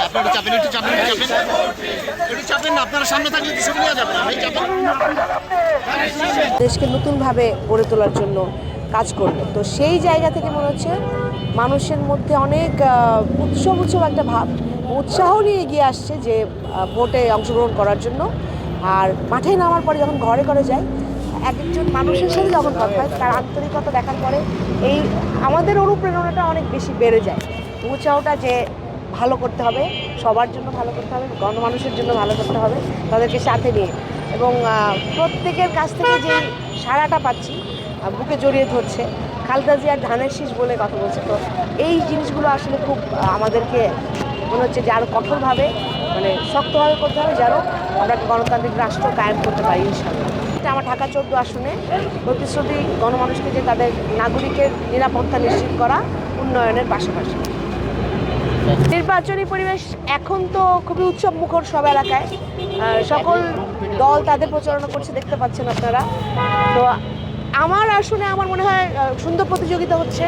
আপনারা চাপেন, একটু চাপেন, একটু চাপেন না, আপনারা সামনে থাকলে তো ছবি নেওয়া যাবে না ভাই, চাপেন। দেশকে নতুনভাবে গড়ে তোলার জন্য কাজ করবে। তো সেই জায়গা থেকে মনে হচ্ছে মানুষের মধ্যে অনেক উৎসব একটা ভাব, উৎসাহ নিয়ে এগিয়ে আসছে যে ভোটে অংশগ্রহণ করার জন্য। আর মাঠে নামার পরে যখন ঘরে ঘরে যায়, এক একজন মানুষের সাথে যখন কথা হয়, তার আন্তরিকতা দেখার পরে এই আমাদের অনুপ্রেরণাটা অনেক বেশি বেড়ে যায়। উৎসাহটা যে ভালো করতে হবে, সবার জন্য ভালো করতে হবে, গণমানুষের জন্য ভালো করতে হবে, তাদেরকে সাথে নিয়ে। এবং প্রত্যেকের কাছ থেকে যে সাড়াটা পাচ্ছি, বুকে জড়িয়ে ধরছে, খালেদা জিয়ার ধানের শীষ বলে কথা বলছে। তো এই জিনিসগুলো আসলে খুব আমাদেরকে মনে হচ্ছে যে আরও কঠোরভাবে, মানে শক্তভাবে করতে হবে, যেন আমরা একটা গণতান্ত্রিক রাষ্ট্র কায়েম করতে পারি ইনশাআল্লাহ। এটা আমার ঢাকা 14 আসনে প্রতিশ্রুতি গণমানুষকে যে তাদের নাগরিকের নিরাপত্তা নিশ্চিত করা, উন্নয়নের পাশাপাশি। নির্বাচনী পরিবেশ এখন তো খুবই উৎসব মুখর সব এলাকায়, সকল দল তাদের প্রচারণা করছে, দেখতে পাচ্ছেন আপনারা। তো আমার আসলে আমার মনে হয় সুন্দর প্রতিযোগিতা হচ্ছে।